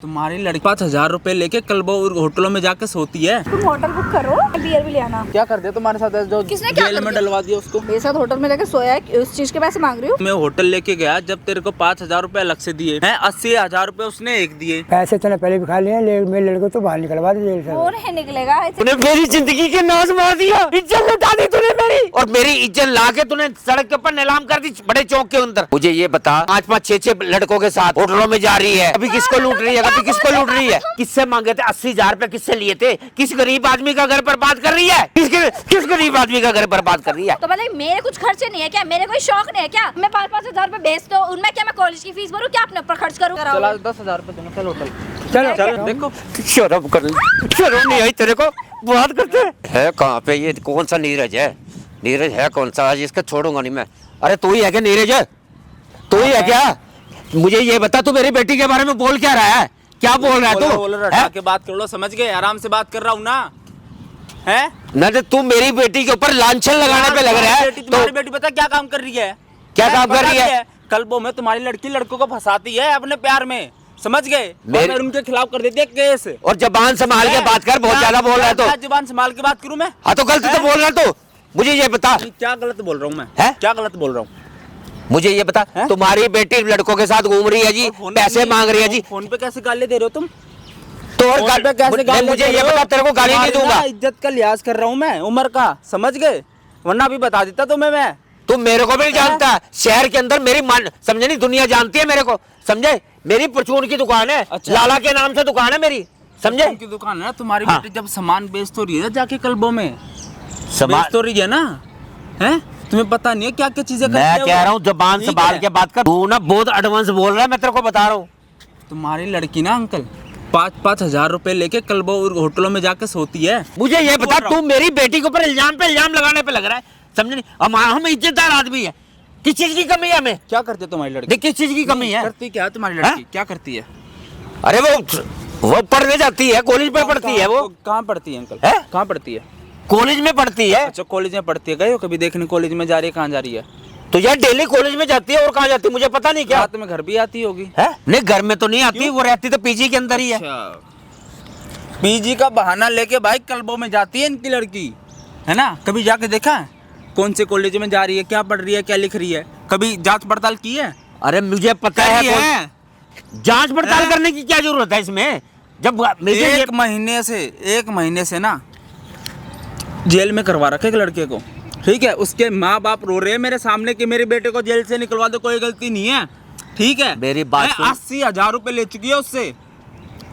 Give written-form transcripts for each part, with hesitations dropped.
तुम्हारी लड़की 5,000 रुपए लेके क्लबों और होटलों में जाके सोती है। तुम होटल बुक करो, बियर भी ले आना। क्या कर दिया तुम्हारे साथ? जो किसने क्या जेल में डलवा दिया उसको? मेरे साथ होटल में लेके सोया है, उस चीज के पैसे मांग रही हूँ। मैं होटल लेके गया जब तेरे को 5,000 रुपए अलग से दिए हैं, 80,000 रुपए उसने एक दिए। पैसे तूने पहले भी खा लिए, मेरे लड़के तो बाहर निकलवा दे जेल से। वो नहीं निकलेगा। तूने मेरी जिंदगी के नाश मार दिया, इज्जत लुटा दी तूने मेरी, और मेरी इज्जत ला के तूने सड़क के ऊपर नीलाम कर दी बड़े चौक के अंदर। मुझे ये बता, 5-5, 6-6 लड़कों के साथ होटलों में जा रही है, अभी किसको लूट रही है, अभी किसको लूट रही है? किससे मांगे थे 80,000 रुपए? किससे लिए थे? किस गरीब आदमी का घर बर्बाद कर रही है? किस गरीब आदमी का घर बर्बाद कर रही है? तो मतलब मेरे कुछ खर्चे नहीं है क्या? मेरे कोई शौक नहीं है क्या? मैं 5-5 हजार रुपए भेज दो, उनमें क्या मैं कॉलेज की फीस भरूँ क्या? अपने ऊपर खर्च करूँ? चला 10,000 रुपए दोनों, चल होटल चलो चल। देखो शर्म कर, शर्म नहीं आई तेरे को? बात करते है कहाँ पे? ये कौन सा नीरज है? नीरज है कौन सा? आज इसका छोड़ूंगा नहीं मैं। अरे तू ही है क्या नीरज? तू ही है क्या? मुझे ये बता, तू मेरी बेटी के बारे में बोल क्या रहा है? क्या बोल रहा है तू? बोलो रटा के बात कर लो, समझ गए? आराम से बात कर रहा हूँ ना, है ना? तो तू मेरी बेटी के ऊपर लांछन लगाने पे लग रहा है। तुम्हारी बेटी पता क्या काम कर रही है? क्या काम कर रही है? क्लबों में तुम्हारी लड़की लड़कों को फंसाती है अपने प्यार में, समझ गए? और उनके खिलाफ कर देती है केस। और जबान संभाल के बात कर, बहुत ज्यादा बोल रहा है तो। जबान संभाल के बात करूं मैं? हाँ तो गलत तो बोल रहा है तू। मुझे ये बता, क्या गलत बोल रहा हूँ मैं? है? क्या गलत बोल रहा हूँ? मुझे ये बता, तुम्हारी बेटी लड़कों के साथ घूम रही है जी, पैसे मांग रही है जी। फोन पे कैसे गाली दे रहे हो तुम? तो और मुझे ये बता, तेरे को गाली नहीं दूंगा। इज्जत का लिहाज कर रहा हूँ मैं, उम्र का, समझ गए? वरना भी बता देता तुम्हें मैं। तू मेरे को भी नहीं जानता है। शहर के अंदर मेरी मान, समझे नहीं, दुनिया जानती है मेरे को, समझे? मेरी परचून की दुकान है। अच्छा। लाला के नाम से दुकान है मेरी, समझे? उनकी दुकान है ना। तुम्हारी हाँ। बेटी जब सामान बेच तो रही है जाके क्लबों में, सामान बेच तो रही है ना, है? तुम्हें पता नहीं है क्या क्या चीजें करती है मैं वो? कह रहा हूँ जबान ठीक संभाल है। के बात कर। तू ना बहुत एडवांस बोल रहा है, मैं तेरे को बता रहा हूँ। तुम्हारी लड़की ना अंकल 5-5 हजार रुपए लेके क्लबों और होटलों में जाके सोती है। मुझे ये बता, तू मेरी बेटी के ऊपर इल्जाम पे इल्जाम लगाने पे लग रहा है, समझे नहीं? हम इज्जतदार आदमी है, किस चीज की कमी है हमें? क्या करती है तुम्हारी लड़की? देख किस चीज की कमी है? करती क्या है तुम्हारी लड़की? क्या करती है? अरे वो पढ़ने जाती है, कॉलेज में पढ़ती है। वो कहाँ पढ़ती है अंकल? है? कहाँ पढ़ती है? कॉलेज में पढ़ती है। अच्छा कॉलेज में पढ़ती है। गए हो कभी देखने कॉलेज में जा रही है? कहाँ जा रही है? तो यार डेली कॉलेज में जाती है, और कहाँ जाती है मुझे पता नहीं। क्या रात में घर भी आती होगी? है? नहीं घर में तो नहीं आती, वो रहती तो पीजी के अंदर ही है। पीजी का बहाना लेके भाई क्लबों में जाती है इनकी लड़की, है ना? कभी जाके देखा है कौन से कॉलेज में जा रही है, क्या पढ़ रही है, क्या लिख रही है? कभी जांच पड़ताल की है? अरे मुझे पता है, जांच पड़ताल करने की क्या जरूरत है इसमें? जब एक महीने से ना जेल में करवा रखे एक लड़के को, ठीक है? उसके माँ बाप रो रहे हैं मेरे सामने कि मेरे बेटे को जेल से निकलवा दो, कोई गलती नहीं है, ठीक है? मेरी बात सुन। 80,000 रुपए ले चुकी है उससे,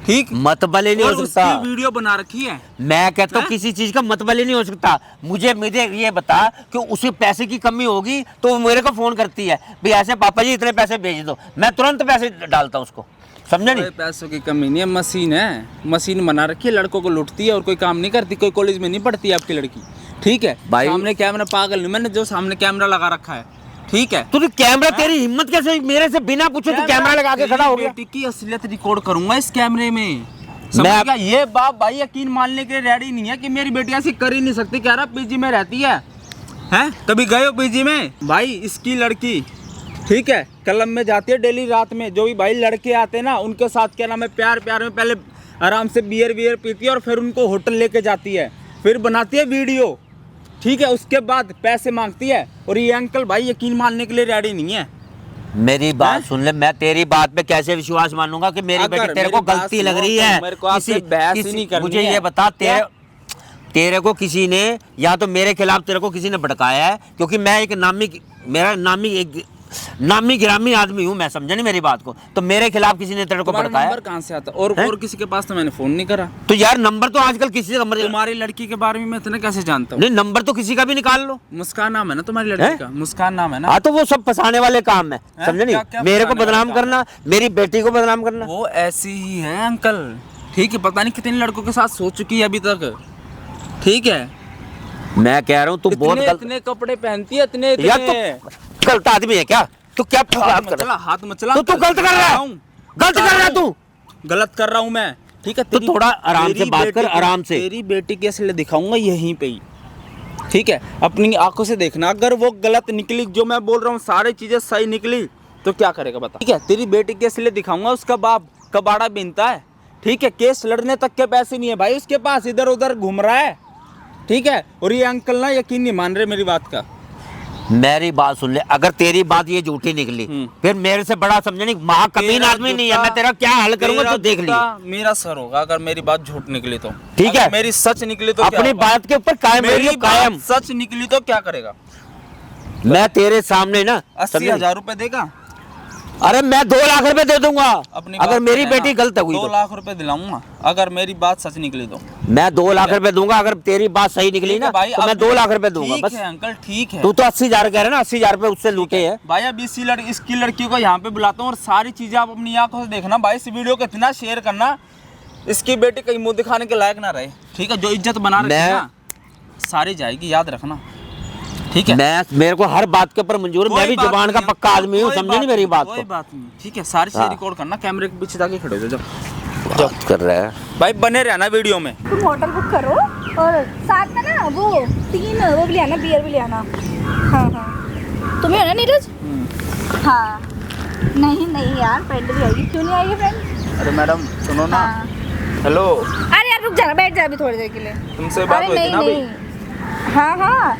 ठीक? मतबल ही नहीं हो सकता। उसकी वीडियो बना रखी है। मैं कहता हूँ किसी चीज का मतबल ही नहीं हो सकता। मुझे ये बता कि उसे पैसे की कमी होगी तो वो मेरे को फोन करती है, भाई ऐसे पापा जी इतने पैसे भेज दो, मैं तुरंत पैसे डालता हूँ उसको, समझे नहीं? पैसों की कमी नहीं है, मशीन है, मशीन बना रखी है, लड़कों को लूटती है और कोई काम नहीं करती। कोई कॉलेज में नहीं पढ़ती है आपकी लड़की, ठीक है? भाई सामने कैमरा, पागल नहीं मैंने जो सामने कैमरा लगा रखा है, ठीक है? तू कैमरा, तेरी हिम्मत कैसे मेरे से बिना पूछे तू कैमरा लगा के खड़ा हो गया? बेटी की असलियत रिकॉर्ड करूंगा इस कैमरे में, समझ गया? ये बाप भाई यकीन मानने के लिए रेडी नहीं है कि मेरी बेटी ऐसी कर ही नहीं सकती। कह रहा पीजी में रहती है, हैं? कभी गए हो पीजी में? भाई इसकी लड़की, ठीक है, क्लब में जाती है डेली रात में। जो भी भाई लड़के आते हैं ना उनके साथ क्या नाम है, प्यार में पहले आराम से बियर पीती है और फिर उनको होटल लेके जाती है, फिर बनाती है वीडियो, ठीक है? उसके बाद पैसे मांगती है। और ये अंकल भाई यकीन मानने के लिए रेडी नहीं है। मेरी बात सुन ले, मैं तेरी बात पे कैसे विश्वास मानूंगा कि मेरी बेटी तेरे को गलती लग रही है? मेरे को आपसे बहस ही नहीं करनी मुझे है। ये बता, तेरे को किसी ने या तो मेरे खिलाफ तेरे को किसी ने भड़काया है? क्योंकि मैं एक नामी गिरामी आदमी हूँ मैं, समझे नहीं मेरी बात को? तो मेरे खिलाफ किसी ने तेरे को भड़काया? नंबर कहाँ से आता? और किसी के पास तो मैंने फोन नहीं करा। तो यार नंबर तो आजकल किसी का, तुम्हारी लड़की के बारे में मैं इतना कैसे जानता हूँ? नहीं नंबर तो किसी का भी निकाल लो। मुस्कान नाम है ना तुम्हारी लड़की का? मुस्कान नाम है ना? हाँ तो वो सब फंसाने वाले काम है, समझे नहीं? क्या मेरे को फंसाने बदनाम वाले करना, मेरी बेटी को बदनाम करना। वो ऐसी ही है अंकल, ठीक है? पता नहीं कितने लड़कों के साथ सो चुकी है अभी तक, ठीक है? मैं कह रहा हूँ तू बहुत गलत, इतने कपड़े पहनती है, इतने यार तू गलत आदमी है क्या? तू क्या हाथ मत चला, हाथ मत चला। तू गलत कर रहा है, गलत कर रहा है तू, गलत कर रहा हूँ मैं, ठीक है? तो थोड़ा आराम से बात कर, आराम से। तेरी बेटी के असली दिखाऊंगा यहीं पे ही, ठीक है? अपनी आंखों से देखना, अगर वो गलत निकली, जो मैं बोल रहा हूँ सारी चीजें सही निकली, तो क्या करेगा बता, ठीक है? तेरी बेटी के असली दिखाऊंगा, उसका बाप कबाड़ा बीनता है, ठीक है। केस लड़ने तक के पैसे नहीं है भाई उसके पास, इधर उधर घूम रहा है, ठीक है। और ये अंकल ना यकीन नहीं मान रहे मेरी बात का। मेरी बात सुन ले, अगर तेरी बात ये झूठी निकली फिर मेरे से बड़ा समझे नहीं, महाकमीन आदमी नहीं है, मैं तेरा क्या हल करूंगा तो देख लियो। मेरा सर होगा अगर मेरी बात झूठ निकली तो, ठीक है। मेरी सच निकली तो अपनी बात के ऊपर कायम रहियो, कायम। सच निकली तो क्या करेगा? मैं तेरे सामने ना 80,000 रुपए देगा? अरे मैं 2 लाख रुपए दे दूंगा अगर मेरी बेटी गलत हुई 2 लाख रुपए दिलाऊंगा अगर मेरी बात सच निकली तो। मैं 2 लाख रुपए दूंगा अगर तेरी बात सही निकली ना भाई, तो मैं 2 लाख रुपए दूंगा बस। ठीक है अंकल, ठीक है। तू तो 80,000 कह रहा है ना, 80,000 रुपए उससे लूटे है भाई। अब इसकी लड़की को यहाँ पे बुलाता हूँ और सारी चीजें आप अपनी आंखों से देखना भाई। इस वीडियो को इतना शेयर करना, इसकी बेटी कहीं मुंह दिखाने के लायक ना रहे, ठीक है। जो इज्जत बना रखी है ना सारी जाएगी, याद रखना, ठीक है। मेरे को हर बात के ऊपर मंजूर, मैं भी जुबान का पक्का आदमी हूँ, समझे नहीं मेरी बात को। कोई बात नहीं, ठीक है। सारी चीजें रिकॉर्ड करना, कैमरे के पीछे जाके खड़े हो जाओ। बात कर रहा है भाई, बने रहना वीडियो में। तुम होटल बुक करो और साथ में ना वो 3 वो भी ले आना, बियर भी ले आना। हाँ हाँ, तुम्हें है ना नीरज? हाँ। नहीं नहीं यार, फ्रेंड भी आएगी। क्यों नहीं आएगी फ्रेंड? अरे मैडम सुनो ना। हाँ। हेलो। अरे यार रुक जा, बैठ जा अभी थोड़ी देर के लिए। तुमसे बात हुई थी ना अभी? हाँ हाँ।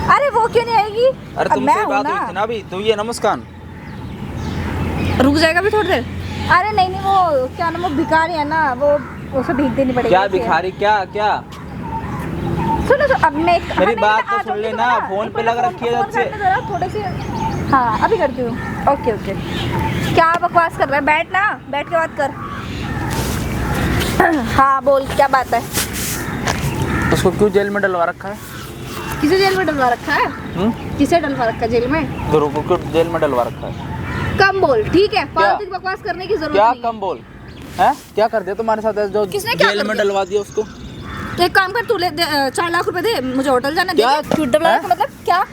अरे वो क्यों नहीं आएगी? अरे तुमसे बात हुई थी ना अभी, तो ये ना मुस्कान। रुक जाएगा अभी थोड़ी देर। अरे नहीं नहीं, वो क्या नाम, वो भिखारी है ना, वो उसे भीख देनी पड़ेगी। क्या भिखारी? क्या क्या? सुनो अब मैं मेरी बात तो सुन लेना, फोन पे लग रखी है जब से। थोड़े से। हाँ अभी करती हूँ। Okay okay. क्या बकवास कर रहा है? बैठ ना, बैठ के बात कर। हाँ बोल, क्या बात है? उसको क्यों जेल में डलवा रखा है? किसे जेल में डलवा रखा है? किसे डलवा रखा है जेल में? गुरु को क्यों जेल में डलवा रखा है? कम बोल, ठीक है। फालतू की बकवास करने की जरूरत क्या नहीं। कम बोल है? क्या कर दिया तुम्हारे साथ जो जेल में डलवा दिया उसको? एक काम कर, तू ले 4 लाख रुपए दे, मुझे होटल जाना। क्या? झूठ डलवा रखा मतलब क्या?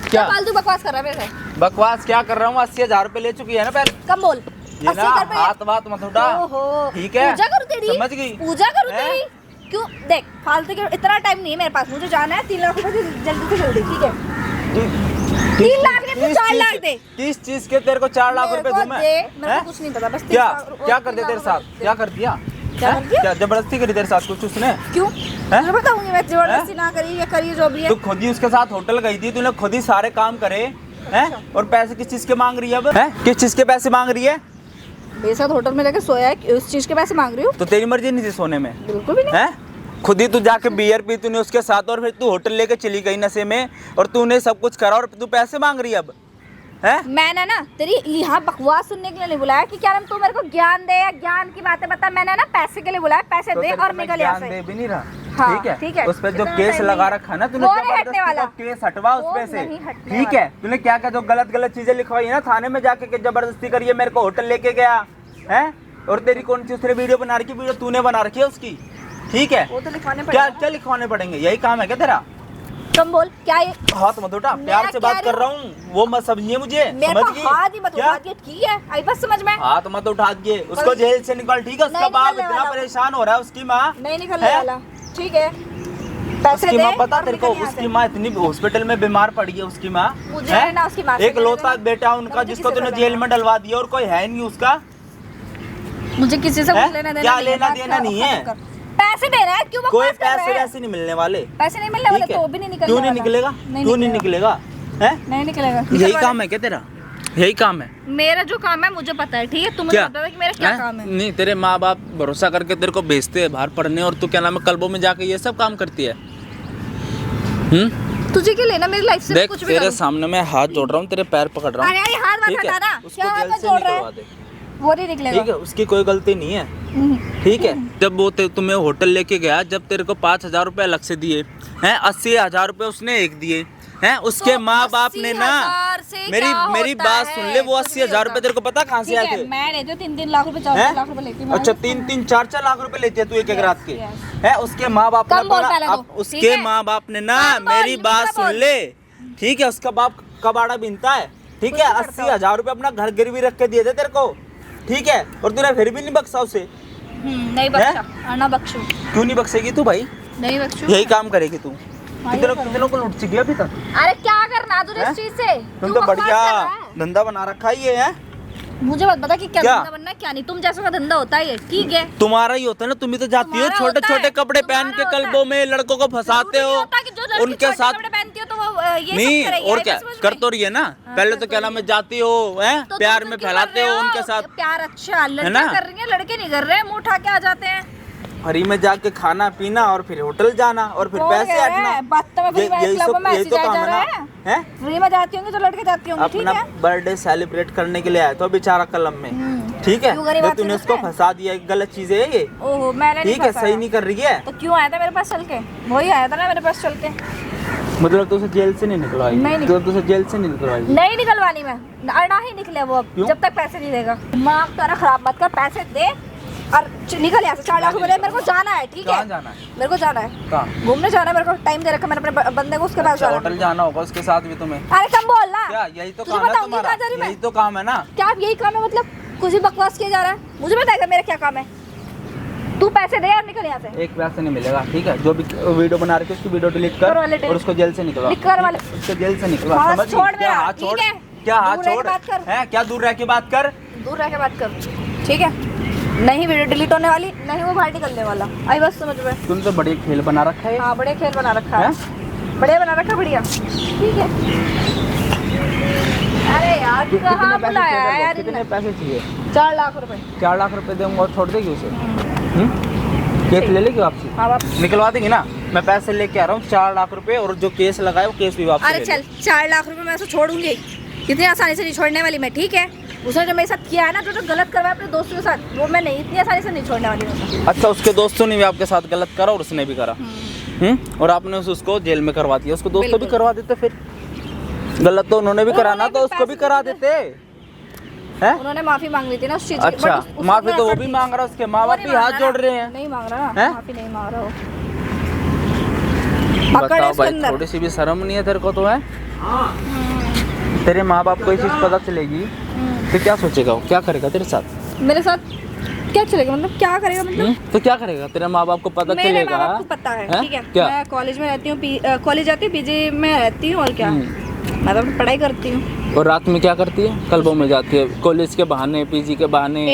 क्या फालतू बकवास कर रहा है मेरे से? बकवास क्या कर रहा हूँ? 80,000 रुपए ले चुकी है ना पहले। कम बोल। ये ना हाथ बात मत उठा, ठीक है? पूजा करूँ तेरी? समझ गई? पूजा करूँ तेरी? क्यों? देख फालतू के, इतना टाइम नहीं है मेरे पास, मुझे जाना है। 3 लाख रुपए जल्दी से जल्दी, ठीक है? 3 लाख नहीं, 4 लाख दे। किस चीज के तेरे को 4 लाख रुपए दूं मैं? मेरे को कुछ नहीं पता, बस क्या क्या कर दिया तेरे साथ? क्या कर दिया? क्या जबरदस्ती करी तेरे साथ कुछ उसने? क्यों? मैं बताऊंगी, मैं जबरदस्ती ना करी, ये करी जो भी है। तू खुद ही उसके साथ होटल गई थी, तूने खुद ही सारे काम करे हैं? और पैसे किस चीज के मांग रही है अब? हैं? किस चीज के पैसे मांग रही है? मेरे साथ होटल में लेकर सोया है, उस चीज के पैसे मांग रही हूँ? तो तेरी मर्जी नहीं थी सोने में? बिल्कुल भी नहीं। हैं? खुद ही तू जाके बियर पी तूने उसके साथ, और फिर तू होटल लेके चली गई नशे में, और तूने सब कुछ करा और तू पैसे मांग रही है अब? हैं? मैंने ना तेरी यहाँ बकवास सुनने के लिए नहीं बुलाया कि क्या नाम, तू मेरे को ज्ञान दे, ज्ञान की बातें बता। मैंने ना पैसे के लिए बुलाया, पैसे तो दे और निकल यहाँ से। दे भी नहीं रहा, हाँ, ठीक है? ठीक है। उस पे जो इतना केस टाइम लगा नहीं। रखा है ना तूने, वो नहीं हटने वाला। केस हटवा उस वो पे से, नहीं हटने ठीक है? तूने क्या क्या जो गलत गलत चीजें लिखवाई है ना थाने में जाके, कि जबरदस्ती करी है, मेरे को होटल लेके गया है, और तेरी कौन सी उसने वीडियो बना रखी? वीडियो तूने बना रखी है उसकी, ठीक है? वो तो लिखवाने क्या पड़ेगा। क्या लिखवाने पड़ेंगे? यही काम है क्या तेरा? तुम बोल क्या ये? हाथ मत उठा, प्यार से बात कर रहा हूँ, वो मत समझिए मुझे, मेरे समझ को गई? हाथ ही मत क्या? उठा दिया, ठीक है? आई बस समझ में। हाथ मत उठा दिए, उसको जेल से निकाल, ठीक है? उसका नहीं बाप निकलने इतना वाला। परेशान हो रहा है, उसकी माँ नहीं निकलने है? वाला, ठीक है? पैसे उसकी दे माँ पता और तेरे को, निकल यहाँ उसकी से। माँ इतनी हॉस्पिटल में बीमार पड़ी है, उसकी माँ मुझे है? ना उसकी माँ से एक लौता लेना। बेटा उनका, मुझे जिसको किसी तूने से जेल लेना। में डलवा दिया, और कोई है नहीं उसका। मुझे किसी से है? कुछ लेना देना क्या नहीं है, लेना बात देना खत्म नहीं है? कर। पैसे देना है, क्यों कोई बकवास कर रहा पैसे है? वैसे नहीं मिलने वाले, पैसे नहीं मिलने वाले ठीक है? तो भी नहीं निकलने क्यों नहीं वाला। निकलेगा? क्यों नहीं निकलेगा? है? नहीं निकलेगा। यही काम है क्या तेरा? यही काम है? मेरा जो काम है मुझे पता है, ठीक है? तुम्हें पता है कि मेरा क्या काम है? नहीं, तेरे माँ बाप भरोसा करके तेरे को भेजते हैं बाहर पढ़ने, और तू क्या नाम है क्लबों में जाके ये सब काम करती है। तुझे क्या लेना मेरी लाइफ से? देख कुछ भी तेरे करूं। सामने मैं हाथ जोड़ रहा हूँ, तेरे पैर पकड़ रहा हूँ, अरे यार हाथ मत ठीक है? हटाना। उसको क्या हाथ जेल मत से जोड़ रहा निकलवा है? दे, वो नहीं निकलेगा। ठीक है? उसकी कोई गलती नहीं है, ठीक है? जब वो तुम्हें होटल लेके गया, जब तेरे को 5,000 रुपए अलग से दिए हैं, 80,000 रुपए उसने एक दिए हैं, उसके तो माँ बाप ने ना, 80,000 से मेरी क्या मेरी होता बात है? सुन ले, वो कुछ भी 80,000 रुपए होता तेरे को पता कहाँ से ठीक आए है, थे? मैं लेती हूँ 3-3 लाख रुपए, 4 लाख रुपए लेती हूँ। अच्छा 3-3, 4-4 लाख रुपए लेती है तू एक रात के, yes। है? उसके माँ बाप कम बोल पहले ने, तो, ठीक उसके है? माँ बाप ने ना, कम बोल, मेरी बात दूसरा सुन बोल। ले, ठीक है? उसका बाप कबाड़ा बीनता है, ठीक है? 80,000 रुपए अपना घर गिरवी रख के दिए थे तेरे को, ठीक है? और तूने फिर भी नहीं बख्शा उसे। नहीं बख्शा, ना बख्शू। क्यों नहीं बख्शेगी तू भाई? नहीं बख्शू। यही काम करेगी तू? कितनों को लूट चुकी है अभी तक? अरे क्या करना तुझे इस चीज से? तुम तो बढ़िया धंधा बना रखा ही है। मुझे मत बता कि क्या क्या? धंधा बनना है, क्या नहीं, तुम जैसा का धंधा होता है ये, ठीक है। तुम्हारा ही होता है ना, तुम ही तो जाती हो तुम्हारा छोटे होता छोटे है, कपड़े पहन के तुम्हारा क्लबों में लड़कों को फंसाते हो उनके साथ। कपड़े पहनती हो तो वो ये सब नहीं करेगी, और आई क्या बस समझ कर में। तो रही है ना, पहले तो क्या नाम है जाती हो हैं तो प्यार तुम में क्यों फैलाते कर हो रहे उनके साथ। प्यार अच्छा, लड़के ना? कर रही है, लड़के नहीं कर रहे हैं, मुंह उठा के आ जाते हैं। फ्री में जाके खाना पीना और फिर होटल जाना और फिर कौन पैसे कह रहा है? हटना। बात तो मैं फ्री में क्लब में ऐसे काम जा है रहा ना, है। हैं? फ्री में जाती होंगी तो लड़के जाती होंगी, ठीक अपना है। बर्थडे सेलिब्रेट करने के लिए आया तो बेचारा क्लब में, ठीक है। क्यों गरीब तो आदमी तूने से उसको फंसा है? फंसा दिया, गलत चीज है ये, ओहो, मैंने नहीं ठीक है, फंसाया। सही नहीं कर रही है। तो क्यों आया था मेरे पास चल के? वही आया था ना मेरे पास चल के। मतलब तो उसे जेल से नहीं निकलवाई? नहीं तो उसे जेल से नहीं निकलवाई? नहीं निकलवानी मैं, ना ही निकले वो अब, क्यों? जब तक पैसे नहीं देगा। दिमाग तेरा खराब मत कर, पैसे दे और निकल यहाँ से। 4 लाख रुपए दे, मेरे को जाना है, ठीक है। कहाँ जाना है? मेरे को जाना है कहाँ? घूमने जाना है, मेरे को टाइम दे रखा मैंने अपने बंदे को, उसके पास अच्छा, जाना होटल है। जाना होगा उसके साथ भी तुम्हें? अरे कम बोल ना, क्या यही तो तुझे काम है बताऊंगी तुम्हारा? कहाँ जा रही मैं? यही तो काम है ना। क्या यही काम है? मतलब कुछ भी बकवास किया जा रहा है, मुझे बताएगा मेरा क्या काम है। तू पैसे दे और निकल यहाँ से। एक पैसे नहीं मिलेगा, ठीक है। जो भी वीडियो बना रही है उसकी वीडियो डिलीट कर कर वाले और उसको जेल से निकलवा। कर वाले। उसको जेल से निकलवा, हाथ समझ छोड़ गई? क्या मेरा, हाथ छोड़? ठीक है? क्या हाथ दूर रह के छोड़ बात कर। है? क्या दूर रह के बात कर? दूर रह के बात कर, ठीक है। नहीं वीडियो डिलीट होने वाली, नहीं वो बाहर निकलने वाला, आई बस समझ में। तुम तो बड़े खेल बना रखा है। हाँ, बड़े खेल बना रखा है, बढ़िया बना रखा, बढ़िया, ठीक है। अरे यार कितने कहाँ पैसे बुलाया है चाहिए? यार कितने इन्हें? पैसे चाहिए? 4 लाख रुपए। 4 लाख रुपए दूंगा और छोड़ देगी उसे? केस ले लेगी वापसी? हाँ वापस। निकलवा देगी ना? मैं पैसे लेके आ रहा हूँ 4 लाख रुपए, और जो केस लगाए वो केस भी वापस अरे ले चल, 4 लाख रुपए मैं उसे छोड़ूंगी, इतनी आसानी से नहीं छोड़ने वाली मैं, ठीक है। उसने जो मेरे साथ किया है ना, जो गलत करवाया अपने दोस्तों के साथ, वो मैं नहीं, इतनी आसानी से नहीं छोड़ने वाली हूँ। अच्छा, उसके दोस्तों ने भी आपके साथ गलत करा और उसने भी करा, और आपने उसको जेल में करवा दिया। उसको दोस्तों भी बिल्कुल। करवा देते, फिर गलत तो उन्होंने भी कराना, तो उसको भी करा देते हैं। उन्होंने माफी मांग ली थी ना उस चीज की, अच्छा, but उसने माफी तो वो effort भी नहीं- मांग रहा है, उसके माँ वो बाप नहीं भी मांग हाथ रहा जोड़ ना, रहे हैं। नहीं मांग रहा ना, हैं? माफी नहीं मांग रहा वो। पकड़ है बताओ उसके भाई, अंदर। थोड़ी सी भी शर्म नहीं है तेरे को? तो है तेरे माँ बाप को ये चीज पता चलेगी तो क्या सोचेगा वो? क्या करेगा तेरे साथ? मेरे साथ क्या चलेगा? मतलब क्या करेगा? मतलब तो क्या करेगा? तेरे माँ बाप को पता मेरे चलेगा? माँ बाप को पता है, ठीक है। क्या? मैं कॉलेज में रहती हूँ, कॉलेज जाती हूँ, पीजी में रहती हूँ, और क्या, मैं तो अपनी पढ़ाई करती हूँ। और रात में क्या करती है? क्लबों में जाती है, कॉलेज के बहाने, पीजी के बहाने।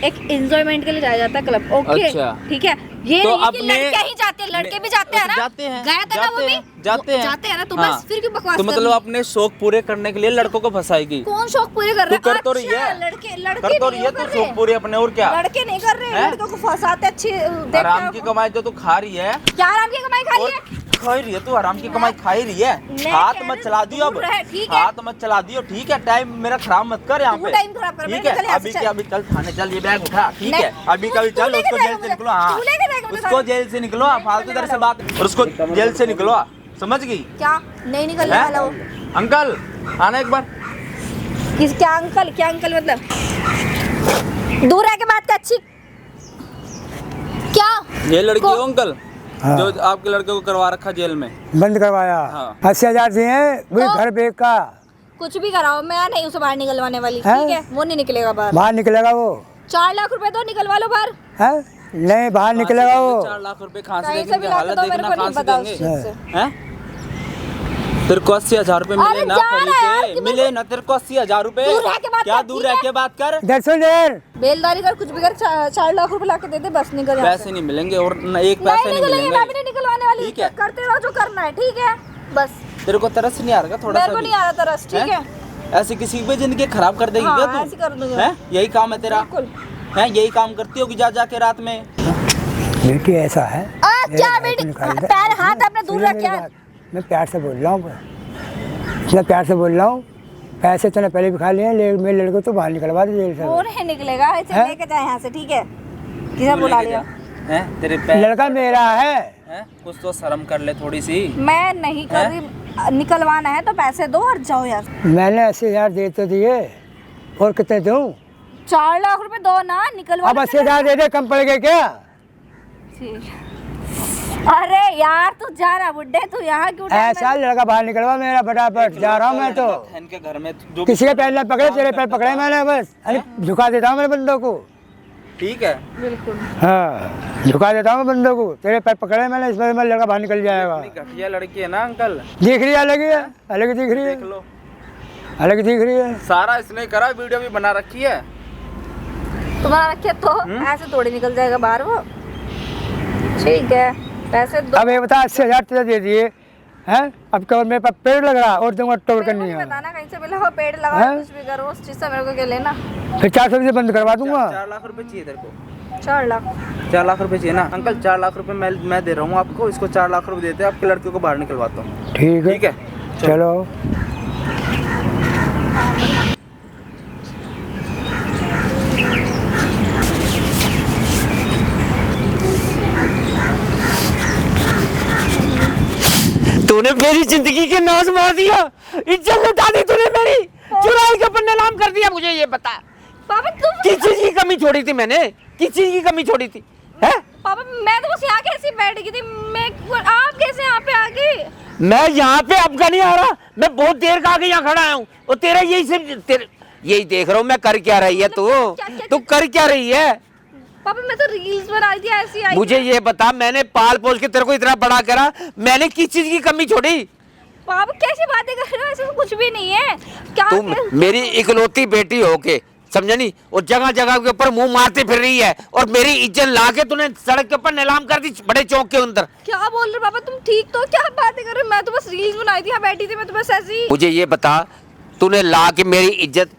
एक एंजॉयमेंट के लिए जाया जाता है क्लब, ओके, अच्छा। ठीक है। ये तो नहीं कि अपने- लड़के ही जाते हैं, लड़के भी जाते हैं ना, जाते हैं, गया था ना वो भी, जाते हैं, जाते हैं ना, तो हाँ। बस फिर क्यों बकवास तो कर मतलब रही? अपने शौक पूरे करने के लिए लड़कों को फंसाएगी? कौन शौक पूरे कर रहे तू हैं? कर तो रही अच्छा, है, लड़के कर तो रही है नहीं तू कर शौक रहे, पूरे अपने, और क्या? लड़के नहीं कर रहे, हैं? लड़कों को फंसाते अच्छी देख हराम की के। कमाई जो तू खा रही है, क्या आराम की कमाई खा और रही है? खा ही रही है तू, हराम की कमाई खा ही रही है। मैं हाथ कह मत रही चला दियो अब, दूर रहे, ठीक है। हाथ मत चला दियो, ठीक है। टाइम मेरा खराब मत कर यहाँ तू पे, टाइम खराब कर, ठीक मैं निकल है। यहाँ अभी से, के चल। अभी चल थाने चल, ये बैग उठा, ठीक नहीं, है। अभी तू- कभी तू चल, लेके उसको जाएगा जेल से मुझे, निकलो। हाँ, तू लेके जाएगा मुझे उसको साथ। जेल से निकलो, फालतू इधर से बात, और उसको जेल से निकलो, समझ गई? क्या नहीं निकलने हैं? वाला वो? अंकल आना एक बार। किस क्या अंकल? क्या अंकल मतलब? दूर रह के बात कर, अच्छी क्या? ये लड़की को- हो अंकल हाँ। जो आपके लड़के को करवा रखा जेल में? बंद करवाया। हाँ। 80,000 दिए वही तो- घर बेच का। कुछ भी कराओ, मैं नहीं उसे बाहर निकलवाने वाली, हैं? ठीक है। वो नहीं निकलेगा बाहर। बाहर निकलेगा वो? 4 लाख रुपए तो निकलवा लो बाहर, है नहीं, बाहर निकलेगा वो। 4 लाख रुपए कहाँ से कहीं से देंगे? भी ला के हालत दो, मेरे देखना को कहाँ नहीं से पता उस देंगे? चीज से। हैं? तेरे को 80,000 रुपए मिले अरे ना जा फ्री रहा है यार, के? कि मिले ना तेरे को 80,000 रुपए? दूर रह के बात क्या कर, दूर ठीक रह है? के बात कर? इधर सुन यार, बेलदारी कर, कुछ भी कर, 4 लाख रुपए ला के दे दे, बस निकल यहाँ पैसे से। नहीं मिलेंगे, और एक पैसे नहीं नहीं निकलेंगे, मैं भी मिलेंगे। नहीं निकलवाने वाली, ठीक है। करते रहो जो करना है, ठीक है। बस तेरे को तरस नहीं आ रहा थोड़ा मेरे सा को भी? नहीं आ रहा तरस, ठीक हैं? है। ऐसे किसी की भी जिंदगी खराब कर देगी हाँ, क्या तू? ऐसे कर दूंगी हैं? यही काम है तेरा? बिल्कुल। हैं? यही काम करती होगी जा जाके रात में? बेटी ऐसा है। क्या बेटी? पैर हाथ अपने दूर रख यार। मैं प्यार से बोल रहा हूँ, इतना प्यार से बोल रहा हूँ। पैसे तूने पहले भी खा लिए, मेरे लड़के को तो बाहर निकलवा दे जेल वो से। नहीं निकलेगा, ऐसे हैं? लेके जाए यहाँ से, ठीक है। किसे तू बुला लेके लिया? जा। हैं? तेरे पैर लड़का मेरा है। हैं? कुछ तो शर्म कर ले थोड़ी सी। मैं नहीं कर रही, निकलवाना है तो पैसे दो और जाओ यार। मैंने 80,000 दे तो दिए, और कितने दूँ? 4 लाख रुपए दो ना, निकलवा अब 80,000 दे दे, कम पड़ गए क्या? अरे यार तू जा रहा बुड्ढे, तू यहाँ क्यों? ऐसा लड़का बाहर निकलवा मेरा, फटाफट जा रहा हूँ मैं तो। इनके घर में जो किसी के पैर ना पकड़े, तेरे पैर पकड़े मैंने, बस अरे झुका देता हूँ मेरे बंदों को। ठीक है। बिल्कुल। हाँ, झुका देता हूँ बंदों को, तेरे पैर पकड़े मैंने, इस बार मेरा लड़का बाहर निकल जाएगा। इतनी घटिया लड़की है ना अंकल, दिख रही है, अलग ही है, अलग दिख रही देख है, लो। अलग दिख रही है। सारा इसने करा, वीडियो भी बना रखी है। तुम्हारा रखे तो ऐसे थोड़ी निकल जाएगा बाहर वो। ठीक है, पैसे दो। अब ये बता 80,000 तुझे दे दिए हैं, अब क्या मेरे पास पेड़ लग रहा और तुमको टोल करनी है। बताना कहीं से मिला हो, पेड़ लगा हैं? कुछ भी करो, उस चीज से मेरे को क्या लेना। फिर 400 से बंद करवा दूंगा। 4 लाख रुपए चाहिए तेरे को? 4 लाख 4 लाख रुपए चाहिए ना अंकल? 4 लाख रुपए मैं दे रहा हूँ आपको, इसको 4 लाख रुपए देते हैं, आपके लड़के को बाहर निकलवाता हूँ। ठीक है ठीक है चलो। तूने मेरी जिंदगी के नाश मार दिया, इज्जत लुटा दी तूने मेरी, चुराई के ऊपर नीलाम कर दिया। मुझे ये बता पापा तुम किस चीज की कमी छोड़ी थी मैंने, किस चीज की कमी छोड़ी थी? है पापा मैं तो बस यहाँ कैसे बैठ गई थी, मैं आप कैसे यहाँ पे आ गए? मैं यहाँ पे अब का नहीं आ रहा, मैं बहुत देर का आगे यहाँ खड़ा आया हूँ और तेरा यही सिर्फ यही देख रहा हूँ मैं, कर क्या रही है तू कर क्या रही है? पापा मैं तो रील्स बना रही थी, ऐसी आई। मुझे ये बता, मैंने पाल पोस के तेरे को इतना बड़ा करा, मैंने किस चीज की कमी छोड़ी? पापा कैसी बातें कर रहे हो, ऐसा तो कुछ भी नहीं है। क्या तुम मेरी इकलौती बेटी हो के, समझा नहीं, और जगह जगह के ऊपर मुंह मारती फिर रही है और मेरी इज्जत ला के तूने सड़क के ऊपर नीलाम कर दी बड़े चौक के अंदर। क्या बोल रहे हो पापा, तुम ठीक तो? क्या बातें कर रहे हो? मैं तो बस रील्स बनाई थी, यहाँ बैठी थी मैं तो बस ऐसी। मुझे ये बता, तूने ला के मेरी इज्जत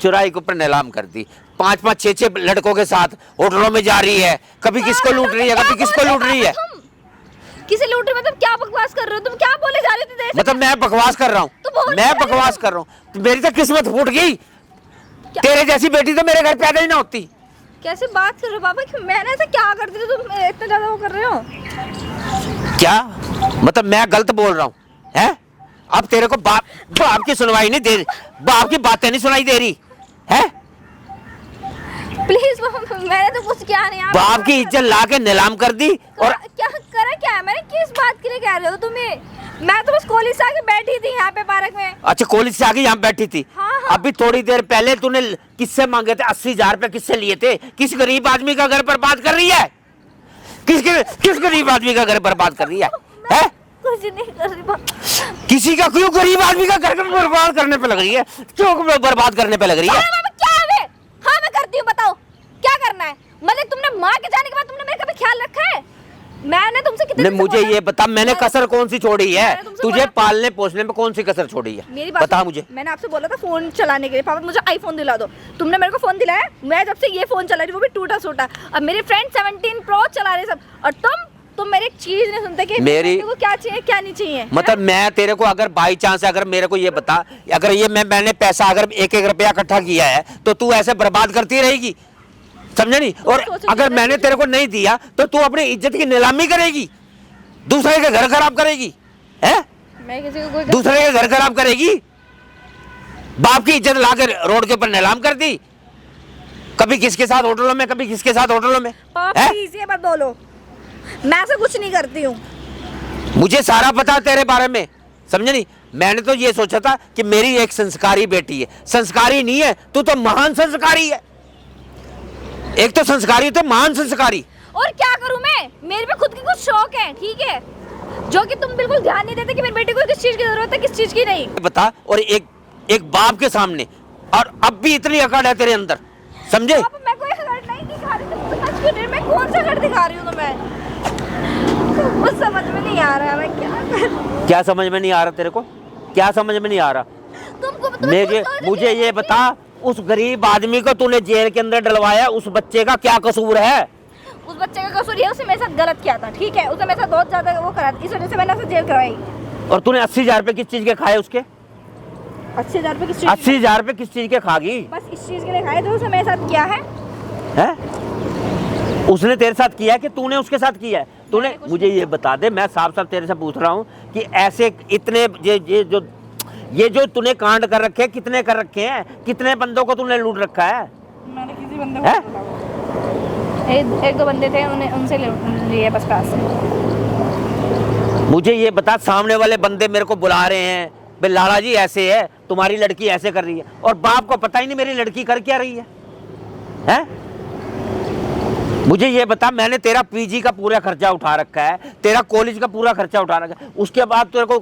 चुराई के ऊपर नीलाम कर दी, 5-5 6-6 लड़कों के साथ होटलों में जा रही है, कभी किसको लूट रही है, कभी किसको लूट रही है। किसे लूट रहे? मतलब क्या बकवास कर रहे हो तुम? क्या बोले जा रहे थे? मतलब मैं बकवास कर रहा हूँ? तो बोल मैं क्या बकवास कर रहा हूँ तो मेरी तो किस्मत फूट गई। तेरे जैसी बेटी तो मेरे घर पैदा ही ना होती। कैसे बात कर रहे हो पापा, कि मैंने ऐसा क्या कर दिया तुम इतना ज्यादा वो कर रहे हो? क्या मतलब मैं गलत बोल रहा हूँ? है अब तेरे को बाप की सुनवाई नहीं दे रही, बाप की बातें नहीं सुनाई दे रही है? प्लीज मैंने तो कुछ किया नहीं। बाप की इज्जत ला के नीलाम कर दी। और क्या करा क्या है मैंने? किस बात के लिए कह रहे हो तुम्हें? मैं तो बस कॉलेज से आके बैठी थी यहाँ पे पार्क में। अच्छा कॉलेज से आके यहाँ बैठी थी? हाँ, हाँ। अभी थोड़ी देर पहले तूने किससे मांगे थे 80,000 रुपए? किससे लिए थे? किस गरीब आदमी का घर बर्बाद कर रही है? किस गरीब आदमी का घर बर्बाद कर रही है? हैं? कुछ नहीं कर रही। किसी का क्यों गरीब आदमी का घर बर्बाद करने पे लग रही है? क्यों बर्बाद करने पे लग रही है? क्या है? हाँ मैं करती हूँ, बताओ क्या करना है? मतलब तुमने माँ के जाने के बाद तुमने मेरा कभी ख्याल रखा है? मैंने तुमसे कितने मुझे ये बता, मैंने कसर कौन सी छोड़ी है? मैंने तुमसे तुझे बोला- पालने पोसने में कौन सी कसर छोड़ी है? मेरी बात बता मुझे। मैंने आपसे बोला था फोन चलाने के लिए, पापा मुझे आईफोन दिला दो। तुमने मेरे को फोन दिलाया, मैं जब से ये फोन चला रही वो भी टूटा सूटा। अब मेरे फ्रेंड 17 प्रो चला रहे सब, और तुम मेरी एक चीज नहीं सुनते कि मेरी को क्या चाहिए क्या नहीं चाहिए। मतलब मैं तेरे को अगर बाई चांस अगर मेरे को ये बता, अगर ये मैंने पैसा अगर 1-1 रुपया इकट्ठा किया है तो तू ऐसे बर्बाद करती रहेगी? समझा नहीं? और अगर मैंने तेरे को नहीं दिया तो तू अपनी इज्जत की नीलामी करेगी, दूसरे के घर खराब करेगी? है मैं किसी को कोई दूसरे के घर खराब करेगी? बाप की इज्जत ला कर रोड के ऊपर नीलाम कर दी, कभी किसके साथ होटलों में, कभी किसके साथ होटलों में। पापा प्लीज ये मत बोलो, मैं ऐसा कुछ नहीं करती हूँ। मुझे सारा पता है तेरे बारे में, समझे नहीं? मैंने तो ये सोचा था कि मेरी एक संस्कारी बेटी है, संस्कारी नहीं है तू तो महान संस्कारी है। एक तो संस्कारी तो महान संस्कारी। और क्या करूं मैं? मेरे पे खुद के कुछ शौक है, ठीक है, जो कि तुम बिल्कुल ध्यान नहीं देते कि मेरी बेटी को किस चीज की जरूरत है किस चीज की नहीं। बता, और एक बाप के सामने, और अब भी इतनी अकड़ है तेरे अंदर, समझे? पापा मैं कोई अकड़ नहीं दिखा रही हूं, तुम सच क्यों? मैं कौन सा अकड़ दिखा रही हूं तुम्हें? कुछ समझ में नहीं आ रहा, मैं क्या करूं? क्या समझ में नहीं आ रहा तेरे को? क्या समझ में नहीं आ रहा? मुझे ये बता, उस गरीब आदमी को तूने जेल के अंदर डलवाया, उस बच्चे का क्या कसूर है? उस बच्चे का कसूर ये उसने मेरे साथ गलत किया था, ठीक है, उसने मेरे साथ बहुत ज्यादा वो करा था, इस वजह से मैंने उसे जेल करवाई। और तूने 80,000 रुपए किस चीज के खाए उसके? 80,000 रुपए किस चीज? 80,000 रुपए किस चीज के खागी? बस इस चीज के लिए खाए जो उसने मेरे साथ किया है। हैं? उसने तेरे साथ किया है कि तूने उसके साथ किया है? तूने मुझे ये बता दे, मैं साफ साफ तेरे से पूछ रहा हूँ कि ऐसे इतने ये जो तूने कांड कर रखे हैं, कितने कर रखे हैं? कितने बंदों को तूने लूट रखा है? मैंने किसी बंदे को एक दो बंदे थे, उनसे लिए बस पास से। मुझे ये बता, सामने वाले बंदे मेरे को बुला रहे हैं, भाई लाला जी ऐसे है, तुम्हारी लड़की ऐसे कर रही है, और बाप को पता ही नहीं मेरी लड़की कर क्या रही है? हैं? मुझे ये बता, मैंने तेरा पीजी का पूरा खर्चा उठा रखा है, तेरा कॉलेज का पूरा खर्चा उठा रखा है, उसके बाद तेरे को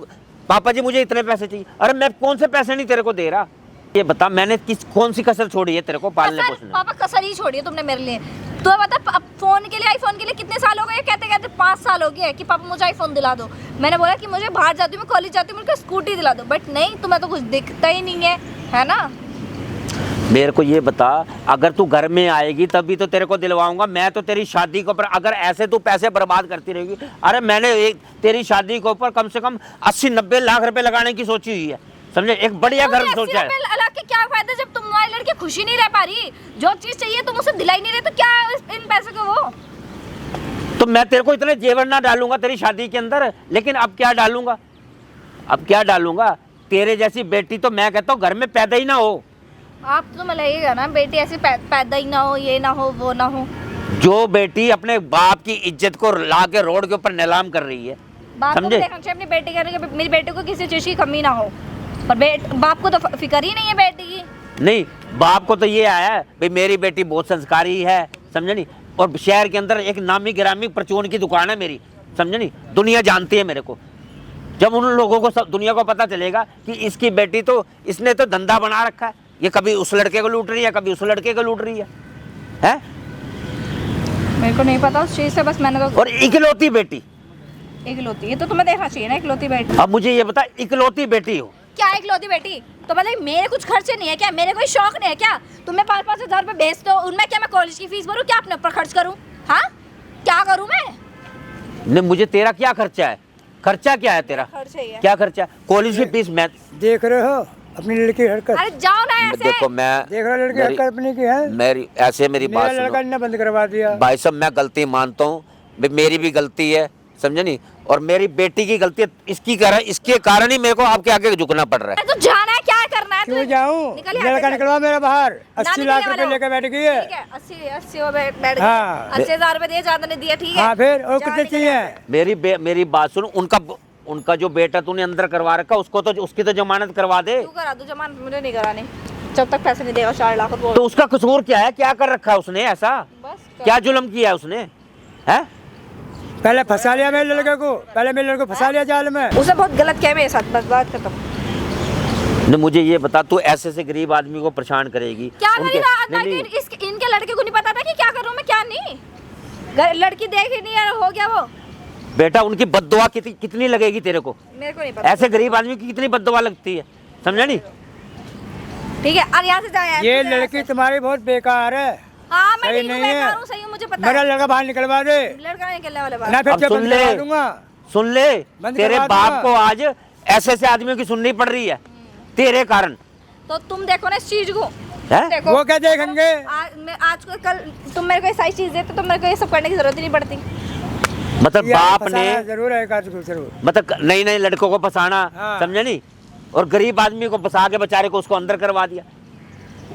पापा जी मुझे इतने पैसे चाहिए। अरे मैं कौन से पैसे नहीं तेरे को दे रहा, ये बता मैंने कौन सी कसर छोड़ी है तेरे को पालने कसर, पोसने? पापा कसर ही छोड़ी है तुमने मेरे लिए। तो बता फोन के लिए, आईफोन के लिए कितने साल हो गए? कहते कहते 5 साल हो गए कि पापा मुझे आईफोन दिला दो। मैंने बोला कि मुझे बाहर जाती हूँ, मैं कॉलेज जाती हूँ, मुझे स्कूटी दिला दो। बट नहीं, तुम्हें तो कुछ दिखता ही नहीं है ना। मेरे को ये बता, अगर तू घर में आएगी तभी तो तेरे को दिलवाऊंगा। मैं तो तेरी शादी के ऊपर अगर ऐसे तू पैसे बर्बाद करती रहेगी, अरे मैंने तेरी शादी के ऊपर कम से कम 80-90 लाख रुपए लगाने की सोची हुई है, समझे? एक बढ़िया घर सोचा है। अलग के क्या फायदा जब तुम्हारी लड़की खुशी नहीं रह पा रही? जो चीज चाहिए तुम उसे दिला ही नहीं रहे, तो क्या है इन पैसों का वो? तो मैं तेरे को इतने जेवर ना डालूंगा तेरी शादी के अंदर, लेकिन अब क्या डालूंगा? अब क्या डालूंगा? तेरे जैसी बेटी तो मैं कहता हूँ घर में पैदा ही ना हो। आप तो मैं लगेगा ना बेटी ऐसी पैदा ही ना हो, ये ना हो, वो ना हो। जो बेटी अपने बाप की इज्जत को ला के रोड के ऊपर नीलाम कर रही है, बाप को समझे? देखना चाहिए अपनी बेटी के, मेरी बेटी को किसी चीज की कमी ना हो। पर बाप को तो फिक्र ही नहीं है बेटी की। नहीं, बाप को तो ये आया है भाई मेरी बेटी बहुत संस्कारी है, समझे नहीं? और शहर के अंदर एक नामी गिरामी परचून की दुकान है मेरी, समझे नहीं? दुनिया जानती है मेरे को। जब उन लोगों को सब दुनिया को पता चलेगा कि इसकी बेटी तो, इसने तो धंधा बना रखा है, ये कभी उस लड़के को लूट रही है, कभी उस लड़के को लूट रही है, हैं? मेरे को नहीं पता उस चीज से, बस मैंने तो। और इकलौती बेटी, इकलौती, ये तो तुम्हें देखना चाहिए ना, इकलौती बेटी। अब मुझे ये बता, इकलौती बेटी हो क्या इकलौती बेटी? तो मतलब मेरे कुछ खर्चे नहीं है क्या? मेरे कोई शौक नहीं है क्या? तुम्हें 5-5 हजार रुपए भेज दो, उनमें क्या मैं कॉलेज की फीस भरूं? क्या अपने ऊपर खर्च करूं? हाँ, क्या करूं मैं? नहीं, मुझे तेरा क्या खर्चा है? खर्चा क्या है तेरा? खर्चा ही है। क्या खर्चा है? कॉलेज की फीस मैं देख रहे हो अपनी लड़की की हरकत? अरे जाओ ना ऐसे। देखो, मैं देख रहे हो लड़की मेरी- हरकत अपनी की है? मेरी ऐसे मेरी मेरा बात लड़का सुनो ने बंद करवा दिया। भाई साहब, मैं गलती मानता हूँ, मेरी भी गलती है, समझे नहीं? और मेरी बेटी की गलती है, इसके कारण ही मेरे को आपके आगे झुकना पड़ रहा है। तो जाना है, क्या करना है? क्यों जाऊँ? निकल यहाँ लड़का से। निकलवा मेरा बाहर, ना 80 निकलने लाख वाला रुपए हो। लेकर बैठ गई है। ठीक है, 80 वो बैठ हाँ। 80,000 रुपए दिए, ज्यादा नहीं दिया, ठीक है? हाँ फिर और जा कितने निकल चाहिए? यहाँ से। मेरी बात सुनो, उनका जो बेटा तूने अंदर करवा रखा, उसकी तो जमानत करवा दे। तू करा दो जमानत, मुझे नहीं करानी जब तक पैसे नहीं देगा। 4 लाख रुपए तो उसका कसूर क्या है? क्या कर रखा है उसने ऐसा? बस क्या जुल्म किया है उसने? है? पहले फंसा लिया मेरे लड़के को, पहले मेरे लड़के को फंसा लिया जाल में। उसे बहुत गलत किया मेरे साथ, बस बात खत्म। नहीं, मुझे ये बता, तू ऐसे से गरीब आदमी को परेशान करेगी? क्या उनके- करेगा? नहीं, नहीं, इनके लड़के को नहीं पता था कि क्या करूं मैं क्या नहीं। लड़की देख ही नहीं है, हो गया वो। बेटा उनकी बद्दुआ कितनी लगेगी तेरे को? मेरे को नहीं पता। ऐसे गरीब आदमी की कितनी बद्दुआ लगती है, समझा नहीं? ठीक है, और यहाँ से जाए। ये लड़की तुम्हारी बहुत बेकार है, हाँ मैं सही ठीक हूँ, नहीं है। बेकार हूँ, सही हूँ, मुझे पता मेरा है। लड़का बाहर निकलवा दे, लड़का निकलने वाले बात। ना फिर अब जब सुन बंद ले, करवा दूंगा। सुन ले, बंद तेरे करवा बाप दूंगा। को आज ऐसे आदमियों की सुननी पड़ रही है तेरे कारण, तो तुम देखो ना इस चीज को, है? देखो। वो क्या देखेंगे? आज को कल तुम मेरे को ऐसी चीज देते तो मेरे को ये सब करने की जरूरत ही नहीं पड़ती। मतलब यार, बाप फंसाना ने, जरूर है एकाध को जरूर। मतलब नई नई लड़कों को फंसाना, हाँ। समझे नहीं? और गरीब आदमी को फंसा के बेचारे को उसको अंदर करवा दिया।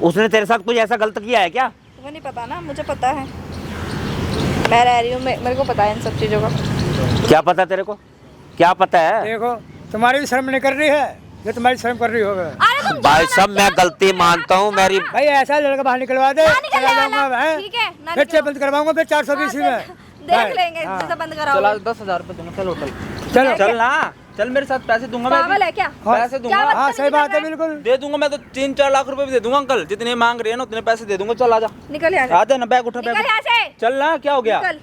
उसने तेरे साथ कुछ ऐसा गलत किया है क्या? तुम्हें नहीं पता ना, मुझे पता है। मैं रह रही हूँ, मेरे को पता है इन सब चीजों का। क्या पता तेरे को? क्या पता है? देखो तुम्हारी भी शर्म नहीं कर रही है, जो तुम्हारी शर्म कर रही होगा। अरे तुम भाई जाओ ना, साहब, मैं जाओ। गलती मानता हूँ मेरी। भाई ऐसा लड़का बाहर निकलवा दे, ना निकलने चला जाऊंगा वाला, मैं। ठीक है, ना फिर निकलो। बंद करवाऊंगा, फिर 420 में देख लेंगे हाँ। जैसे बंद चला कराओ। 10,000 रुपए दूंगा, चल होटल चलो चल ना, चल मेरे साथ, पैसे दूंगा मैं पागल भी। है क्या? पैसे दूंगा, क्या हाँ सही बात है, बदतमीजी बिल्कुल। दे दूंगा मैं तो 3-4 लाख रुपए भी दे दूंगा अंकल, जितने मांग रहे हैं ना उतने पैसे दे दूंगा। चल आजा, निकल यहाँ से, आजा ना, बैग उठा, बैग निकल यहाँ से, चल ना। क्या हो गया? निकल।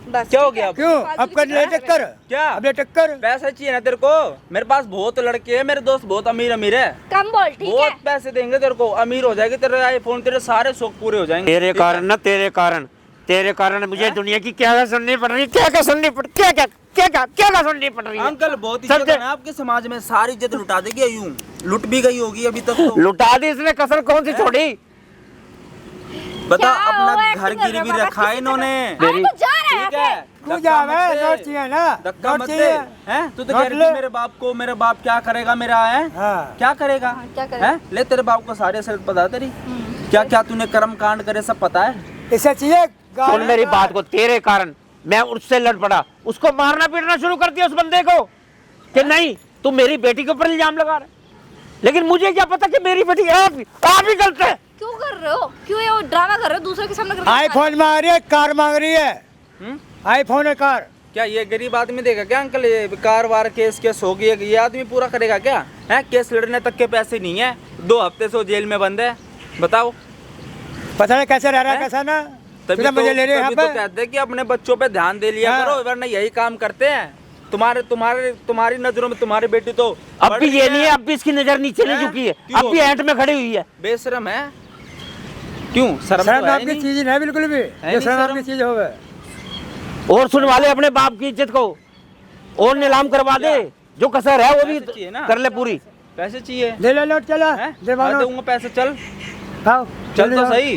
बस क्या हो ठीक है। गया अब? क्यों अब कर ले टक्कर? क्या? अब ले टक्कर? पैसा चाहिए ना तेरे को? मेरे पास बहुत लड़के हैं, मेरे दोस्त बहुत अमीर अमीर है, कम बोल, ठीक है? बहुत पैसे देंगे तेरे को, अमीर हो जाएगी, तेरे आईफोन, तेरे सारे शौक पूरे हो जाएंगे। तेरे कारण ना, तेरे कारण मुझे दुनिया की क्या सुननी पड़ रही, क्या सुननी पड़, क्या सुननी पड़ रही है? अंकल बहुत इज्जत है ना आपके समाज में, सारी इज्जत लुटा देगी। यूं लुट भी गई होगी अभी तक तो। लुटा दी इसने, कसर कौन सी छोड़ी? बता, क्या अपना हुआ, घर एक्टिंग कर गिरवी रहा है, रखा है किसी इन्होंने। अरे तू जा रहा है ठीक यहाँ है, से? तू धक्का जा मत मैं, दे। नोट चाहिए ना, धक्का नोट मत दे, चाहिए। हैं? तू तो नोट कह रही ले। थी मेरे बाप को, मेरा बाप क्या करेगा मेरा, है हाँ। क्या करेगा? हाँ, क्या करेगा? हैं? ले तेरे बाप को सारे असर पता है तेरी, क्या क्या तूने कर्म कांड करे सब पता है। इसे चाहिए सुन मेरी बात को, तेरे कारण मैं उससे लड़ पड़ा, उसको मारना पीटना शुरू कर दिया उस बंदे को कि नहीं तू मेरी बेटी के ऊपर इल्जाम लगा रहा है। लेकिन मुझे क्या पता कि मेरी बेटी आप ही गलत है। क्यों कर रहे हो? क्यों ये ड्रामा कर रहे हो दूसरे के सामने करके? आईफोन मांग रही है, कार मांग रही है। हम्म? आईफोन है, कार। क्या ये गरीब आदमी देगा क्या अंकल? ये कार वार केस हो गई, ये आदमी पूरा करेगा क्या? है केस लड़ने तक के पैसे नहीं है, 2 हफ्ते से वो जेल में बंद है। बताओ पता नहीं कैसे रह रहा है कैसा ना। तभी मुझे ले रहे हैं तभी तो कहते हैं कि अपने बच्चों पे ध्यान दे लिया हाँ। करो, वरना यही काम करते हैं। तुम्हारी नजरों में तुम्हारी बेटी तो अब भी ये नहीं है, अब भी इसकी नजर नीचे नहीं हैं? झुकी है, क्यों? अब भी एंट में खड़ी हुई है। बेशरम है। क्यों शर्म शर्म तो है नाम की नहीं? चीज नहीं बिल्कुल भी, नहीं जो शर्म नाम शर्म। की चीज होवे। और सुनवा ले अपने बाप की इज्जत को, और नीलाम करवा दे, जो कसर है वो भी पैसे चाहिए ना? कर ले पूरी। पैसे चाहिए? ले ले नोट चला हैं? देवा मैं नोट। दूंगा पैसे, चल आओ चल तो जाओ। सही।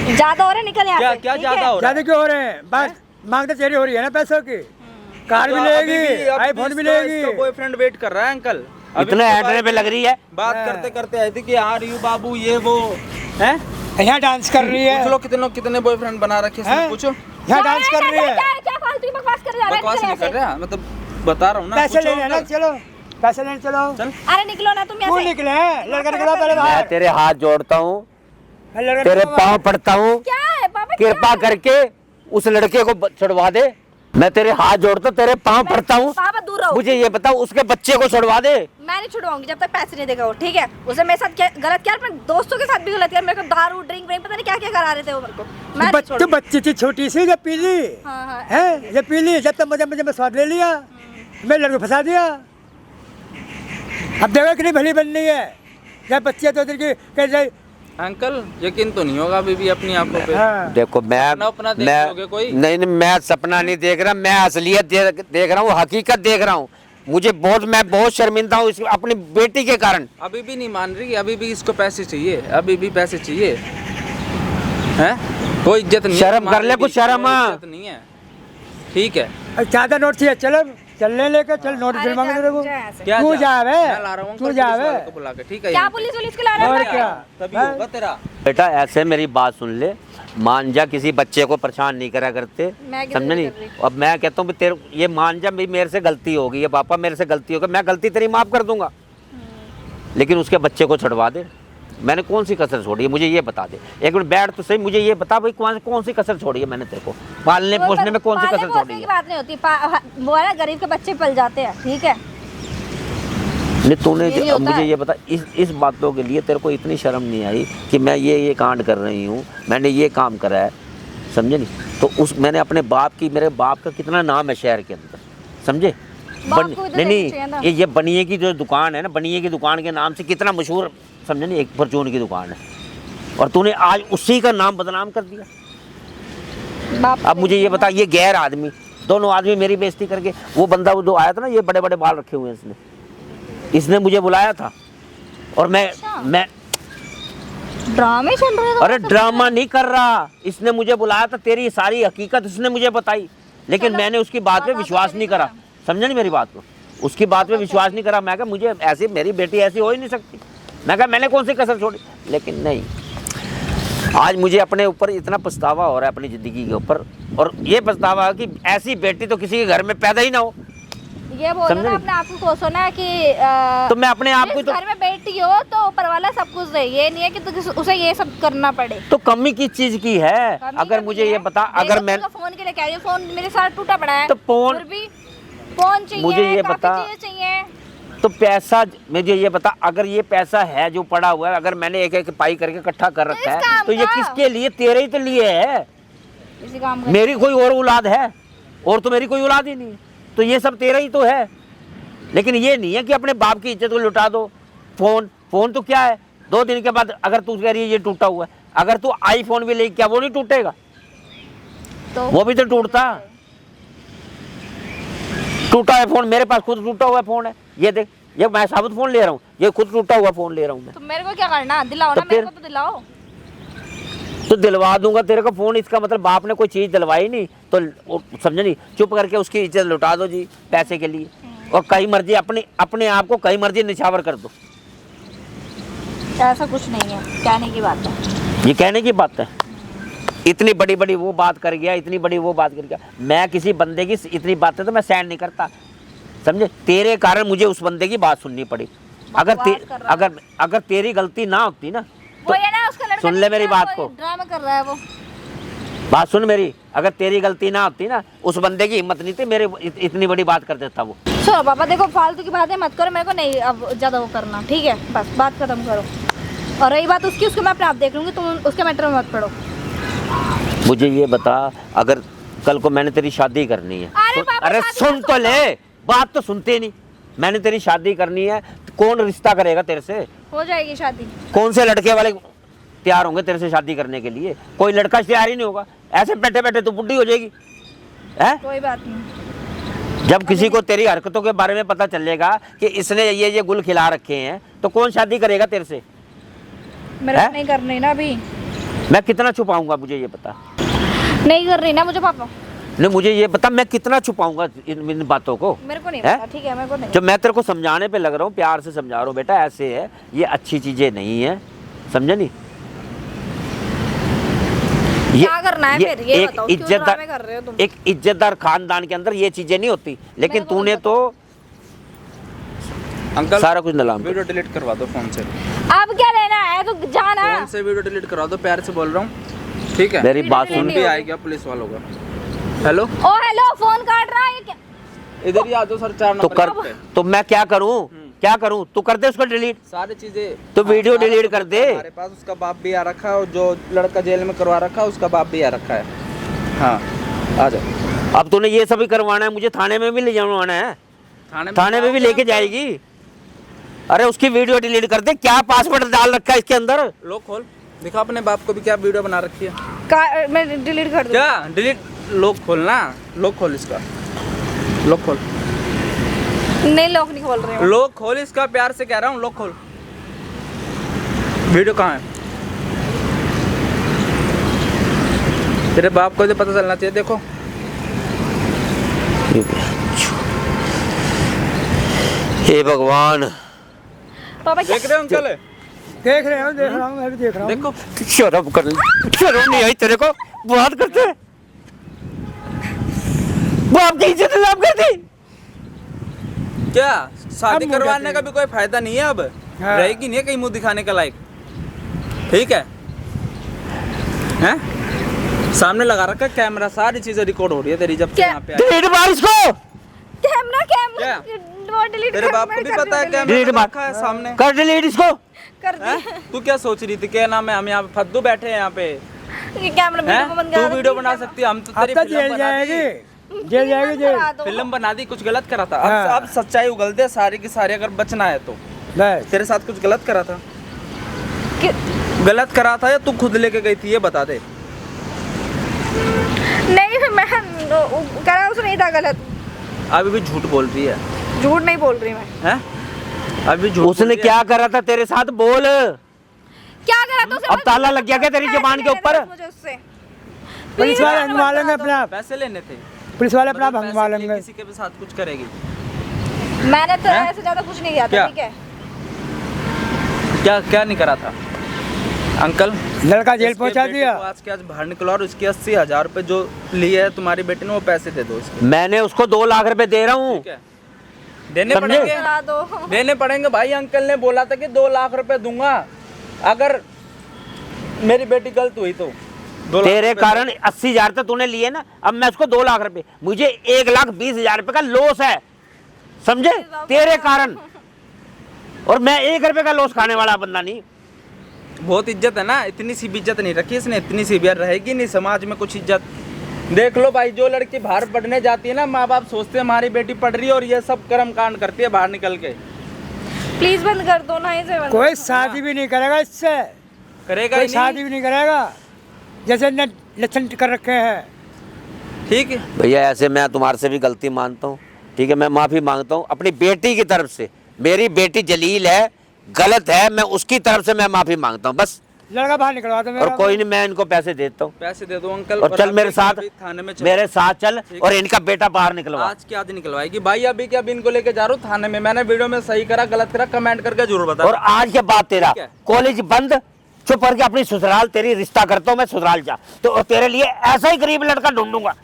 ज्यादा हो रहा है, निकल यहाँ क्या से, क्या ठीक ज्यादा है? हो रहा ज्यादा है? क्यों हो रहे हैं? बस मांग तो तेरी हो रही है ना पैसों की। कार भी लेगी, आईफोन भी लेगी। बॉयफ्रेंड वेट कर रहा है अंकल। अभी इतने इसके एंटने बारे पे में लग रही है। बात करते करते आई थी कि हाँ रियू बाबू ये वो है। यहाँ डांस कर रही है, पूछ लो कितने बॉयफ्रेंड बना रखे हैं, हैं? पूछो। यहाँ डांस कर रही है। क्या फालतू की बकवास कर रहा है? बकवास नहीं कर रहा, मतलब बता रहा हूँ ना। पैसे पूछो लेने ना, अंकल। चलो पैसे लेने चलो। चल अरे निकलो ना तुम तू यहाँ से। निकले लड़का निकला पहले मैं बाहर। तेरे हाथ जोड़ता हूँ, लड़का तेरे निकला पाँव पड़ता हूँ, क्या है पापा? कृपा करके उस लड़के को छुड़वा दे। मैं तेरे हाथ जोड़ता हूँ, तेरे पाँव पड़ता हूँ, पापा दूर रहो। मुझे ये बताओ उसके बच्चे को छुड़वा दे। मैं नहीं छुड़वाऊंगी जब तक पैसे नहीं देगा वो, ठीक है? उसने मेरे साथ क्या गलत किया, अपने दोस्तों के साथ भी गलत किया, मेरे को दारू ड्रिंक पता नहीं क्या क्या करा रहे थे वो मेरे को। मैं नहीं तू छोड़ूंगी। बच्ची थी छोटी सी, जब पी ली हाँ हाँ। है, जब पी ली जब तक मुझे में स्वाद ले लिया, मैं लड़के फंसा दिया। अब देखो कितनी भली बननी है। जब बच्ची है तो इधर की कैसे। अंकल यकीन तो नहीं होगा अभी भी अपनी आंखों पे। हाँ। देखो अपना देख लोगे कोई? नहीं, मैं सपना नहीं देख रहा, मैं असलियत देख रहा हूँ, हकीकत देख रहा हूँ। मैं बहुत शर्मिंदा हूँ अपनी बेटी के कारण। अभी भी नहीं मान रही, अभी भी इसको पैसे चाहिए, अभी भी पैसे चाहिए। हैं? कोई इज्जत नहीं है शर्म कर तुम्हारी ले, भी, कुछ शर्म। कोई इज्जत नहीं है। ठीक है ज्यादा नोट चाहिए, चलो चलने लेकर चल, नोट अरे फिर मांगे तेरे को। जा यहाँ से। क्या तू जा? जा बे, मैं ला रहा हूँ तू अंकल, जा पुलिस बे। वाले को बुला के, ठीक है? क्या पुलिस वुलिस को ला रहा और है? क्या? तभी हाँ? होगा तेरा। बेटा ऐसे मेरी बात सुन ले, मान जा किसी बच्चे को परेशान नहीं करा करते, मैं क्यों समझे नहीं नहीं? कर रही? अब मैं कहता हूँ तेरे ये मान जा, मेरे से गलती हो गई है पापा, मेरे से गलती हो गई, मैं गलती तेरी माफ कर दूंगा, लेकिन उसके बच्चे को छुड़वा दे। मैंने कौन सी कसर छोड़ी है मुझे ये बता दे। एक मिनट बैठ तो सही, मुझे ये बता भाई कौन सी कसर छोड़ी है मैंने तेरे को? पालने पोसने में कौन सी कसर छोड़ी की है? बात नहीं होती, वो है ना गरीब के बच्चे पल जाते हैं, ठीक है? नहीं तूने यही होता मुझे है। ये बता, इस बातों के लिए तेरे को इतनी शर्म नहीं आई कि मैं ये कांड कर रही हूँ, मैंने ये काम करा है, समझे नहीं? तो मैंने अपने बाप की, मेरे बाप का कितना नाम है शहर के अंदर, समझे? बाप को इधर लेके चाहिए ना। ये बनिए की जो दुकान है ना, बनिए की दुकान के नाम से कितना मशहूर, समझे नहीं? एक परचून की दुकान है, और तूने आज उसी का नाम बदनाम कर दिया। बाप अब मुझे ये बता, ये गैर आदमी, दोनों आदमी मेरी बेइज्जती करके, वो बंदा वो जो आया था ना, ये बड़े बड़े बाल रखे हुए हैं, इसने मुझे बुलाया था, और मैं ड्रामे चल रहे थे। अरे ड्रामा नहीं कर रहा, इसने मुझे बुलाया था, तेरी सारी हकीकत इसने मुझे बताई, लेकिन मैंने उसकी बात पे विश्वास नहीं करा, समझा नहीं मेरी बात को? उसकी बात पे विश्वास नहीं करा। मैं कहा मुझे ऐसी, मेरी बेटी ऐसी हो ही नहीं सकती। मैं कहा मैंने कौन सी कसर छोड़ी, लेकिन नहीं। आज मुझे अपने ऊपर इतना पछतावा हो रहा है, अपनी ज़िंदगी के ऊपर, और ये पछतावा है कि ऐसी बेटी तो किसी के घर में पैदा ही ना हो। ये बोलो समझे ना नहीं? अपने आप को कोसो ना कि तो मैं अपने आप को जिस घर में बेटी हो तो ऊपर वाला सब कुछ दे, ये नहीं है कि उसे ये सब करना पड़े। तो कमी किस चीज़ की है? कमी अगर कमी मुझे ये है। बता, अगर मैं फोन के लिए कह रही हूँ, फोन मेरे साथ टूटा पड़ा है, तो फोन- फिर भी फोन चाहिए, मुझे ये काफी बता, चीजें चाहिए। तो पैसा, मुझे ये बता, अगर ये पैसा है जो पड़ा हुआ है, अगर मैंने एक एक पाई करके इकट्ठा कर रखा इस है, काम तो ये का। किसके लिए? तेरे ही तो लिए है। इसी काम का मेरी कोई और औलाद है? और तो मेरी कोई औलाद ही नहीं है, तो ये सब तेरा ही तो है। लेकिन ये नहीं है कि अपने बाप की इज्जत को लुटा दो। फोन तो क्या है, 2 दिन के बाद अगर तू कह रही है ये टूटा हुआ है, अगर तू आईफोन भी ले, क्या वो नहीं टूटेगा? तो वो भी तो टूटता। टूटा है फोन, मेरे पास खुद टूटा हुआ फोन है, ये देख, ये मैं साबुत फोन ले रहा हूँ, ये खुद टूटा हुआ फोन ले रहा हूँ मैं। तो मेरे को क्या करना, दिलाओ तो ना मेरे फिर? को, तो दिलाओ। तो दिलवा दूंगा तेरे को फोन, इसका मतलब बाप ने कोई चीज दिलवाई नहीं तो समझे नहीं, चुप करके उसकी इज्जत लुटा दो जी पैसे के लिए, और कहीं मर्जी अपने आप को कहीं मर्जी निछावर कर दो। ऐसा कुछ नहीं है, कहने की बात है। ये कहने की बात है। इतनी बड़ी बड़ी वो बात कर गया, इतनी बड़ी वो बात कर गया। मैं किसी बंदे की इतनी बातें तो मैं सहन नहीं करता, समझे? तेरे कारण मुझे उस बंदे की बात सुननी पड़ी। अगर तेरी गलती ना होती ना, वो ये ना उसका लड़का सुन ले नहीं मेरी है, बात वो को। ड्रामा कर रहा है वो। बात सुन मेरी, अगर तेरी गलती ना होती ना, उस बंदे की हिम्मत नहीं थी मेरे इतनी बड़ी बात कर देता वो। सुनो पापा, देखो फालतू की बातें मत करो, मेरे को नहीं अब ज़्यादा वो करना, ठीक है? बस बात खत्म करो। और रही बात उसकी, उसको मैं अपने आप देख लूँगी, तुम उसके मैटर में मत पड़ो। मुझे ये बता, अगर कल को मैंने तेरी शादी करनी है, अरे पापा, अरे शादी सुन मत तो करो। ले, बात तो सुनते नहीं। मैंने तेरी शादी करनी है, तो कौन रिश्ता करेगा तेरे से? हो जाएगी शादी। कौन से लड़के वाले तैयार होंगे तेरे से शादी करने के लिए? कोई लड़का तैयार ही नहीं होगा। ऐसे बैठे बैठे तू बुढ़ी हो जाएगी है? कोई बात नहीं। जब किसी को तेरी हरकतों के बारे में पता चलेगा कि इसने ये गुल खिला रखे हैं, तो कौन शादी करेगा तेरे से? मेरे है? को नहीं करनी ना अभी। मैं कितना छुपाऊंगा, मुझे ये बता। नहीं कर रही ना मुझे पापा। नहीं, मुझे ये बता, मैं कितना छुपाऊंगा इन बातों को? मेरे को नहीं है? पता, ठीक है? मेरे को नहीं। जब मैं तेरे को समझाने पे लग रहा हूँ, प्यार से समझा रहा हूँ, बेटा ऐसे है, ये अच्छी चीजें नहीं है, समझे नहीं? क्या करना है फिर? ये एक बताओ, क्यों ड्रामे कर रहे हो तुम? एक इज्जतदार खानदान के अंदर ये चीजें नहीं होती, लेकिन मेरे को तूने पता। तो अंकल सारा कुछ नीलाम कर। वीडियो डिलीट करवा दो फोन से। अब क्या लेना है? तो जाना। फोन से वीडियो डिलीट करवा दो, प्यार से बोल रहा हूँ, ठीक है? मेरी बात वीडियो सुन। फोन भी आएगा पुलिस वालों का। हेलो, ओ हेलो, फोन काट रहा है क्या? इधर ही आ जाओ सर, 4 तो नंबर कर, तो मैं क्या करूं? क्या करूं? तू कर दे उसको डिलीट, सारी चीजें। तो वीडियो डिलीट कर दे। हमारे पास उसका बाप भी आ रखा है, और जो लड़का जेल में करवा रखा है उसका बाप भी आ रखा है। हाँ, आ जाओ। अब तूने ये सभी करवाना है, मुझे थाने में भी ले जाना है, थाने में भी लेके जाएगी। अरे उसकी वीडियो डिलीट कर दे। क्या पासवर्ड डाल रखा है इसके अंदर? लोग खोल, दिखा अपने बाप को भी क्या वीडियो बना रखी है। मैं डिलीट कर दूँ? क्या डिलीट? लोग खोलना, लोग खोल इसका, लोग खोल, नहीं, लॉक नहीं खोल रही हूँ। लोग खोल इसका, प्यार से कह रहा हूँ, लोग खोल। वीडियो कहाँ है? तेरे बाप को तो पता चलना चाहिए। देखो, हे भगवान, पापा क्या? देख रहे हो अंकल? देख रहे हो, देख रहा हूँ, मैं भी देख रहा हूँ। देखो, शर्म कर, शर्म नहीं आई तेरे को? बात करते हैं। बाप की इज्जत नीलाम कर दी। क्या शादी अब मुँह करवाने कहते का भी कोई फायदा नहीं है अब। हाँ। रहेगी नहीं है कहीं मुंह दिखाने का लायक, ठीक है? हैं? सामने लगा रखा है कैमरा, सारी चीजें रिकॉर्ड हो रही है तेरी जब से क्या? यहाँ पे आई। डिलीट मार इसको, कैमरा क्या? वो डिलीट तेरे बाप को भी पता है कैमरा डिलीट लगा मार, रखा है सामने। कर डिलीट इसको। कर हैं? दी। तू क्या सोच रही थी? क्या नाम है, हम यहाँ पे फद्दू बैठे हैं यहाँ पे, ये कैमरा हैं? वीडियो बंद तू करा दो, वीडियो please बना करो। सकती है, हम तो अब तेरी तो फिल्म जेल बना दी। जाएगी, जेल जाएगी, Please जेल। करा दो। फिल्म बना दी, कुछ गलत करा था। हाँ। अब सच्चाई उगल दे सारी की सारी, अगर बचना है तो। बस तेरे साथ कुछ गलत करा था? कि- गलत करा था या तू खुद लेके गई थी, ये बता दे। नहीं, मैं करा उसने नहीं था गलत। अभी भी झूठ बोल रही है, झूठ नहीं बोल रही मैं। हैं? अभी झूठ उसने बोल रही है। क्या करा था तेरे साथ? बोल। क्या करा तो उसे? अब ताला लग गया क्या तेरी जुबान के ऊपर? मुझे उससे पुलिस वाले Please, हंगवा लेंगे अपने आप, पैसे लेने थे? पुलिस वाले अपना आप मतलब हंगवा पैसे के लिए लेंगे। किसी के भी साथ कुछ करेगी? मैंने तो हैं? ऐसे ज्यादा कुछ नहीं किया था, क्या? ठीक है? क्या क्या नहीं करा था अंकल? लड़का जेल इसके पहुंचा बेटे दिया। को आज के आज बाहर निकलो, और उसके 80,000 रुपए जो लिए है तुम्हारी बेटी ने, वो पैसे दे दो इसके, मैंने उसको 2 लाख रुपए दे रहा हूँ। ठीक है? देने समझे? पड़ेंगे, करा दो। देने पड़ेंगे भाई। अंकल ने बोला था कि 2 लाख रुपए दूंगा अगर मेरी बेटी गलत हुई तो। 2 लाख तेरे रुपए कारण 80,000 तो तूने लिए ना, अब मैं उसको 2 लाख रुपए, मुझे 1,20,000 रुपए का लॉस है, समझे? तेरे कारण। और मैं 1 रुपए का लॉस खाने वाला बंदा नहीं। बहुत इज्जत है ना, इतनी सी भी इज्जत नहीं रखी इसने, इतनी सी भी रहेगी नहीं समाज में कुछ इज्जत। देख लो भाई, जो लड़की बाहर पढ़ने जाती है ना, माँ बाप सोचते हैं हमारी बेटी पढ़ रही है, और ये सब कर्म कांड करती है बाहर निकल के। प्लीज बंद कर दो ना इसे, बंद कोई शादी भी नहीं करेगा इससे, करेगा कोई ही शादी नहीं, भी नहीं करेगा, जैसे ने लक्षण कर रखे हैं। ठीक है? भैया ऐसे मैं तुम्हारे से भी गलती मानता हूँ, ठीक है? मैं माफ़ी मांगता हूँ अपनी बेटी की तरफ से। मेरी बेटी जलील है, गलत है, मैं उसकी तरफ से मैं माफ़ी मांगता हूँ बस। लड़का बाहर निकलवा दो और मेरा। कोई नहीं, मैं इनको पैसे देता हूँ। पैसे दे दो अंकल, और चल आप मेरे एक साथ, अभी थाने में चलो। मेरे साथ चल, ठीक और है। इनका बेटा बाहर निकलवा। आज की आज निकलवाएगी भाई। अभी के अभी इनको लेके जा रहा हूँ थाने में। मैंने वीडियो में सही करा गलत करा कमेंट करके जरूर बता। और आज के बाद तेरा ठीक है। कॉलेज बंद, चुप करके अपनी ससुराल, तेरी रिश्ता करता हूँ मैं, ससुराल जा, तो तेरे लिए ऐसा ही गरीब लड़का ढूंढूंगा।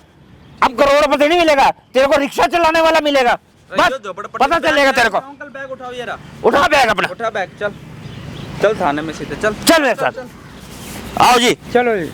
अब करोड़पति नहीं मिलेगा तेरे को, रिक्शा चलाने वाला मिलेगा, बस पता चलेगा तेरे को। अंकल बैग उठाओ, ये रहा, उठा बैग अपना, उठा बैग, चल चल थाने में सीधे चल। चल मेरे साथ, आओ जी। चलो जी।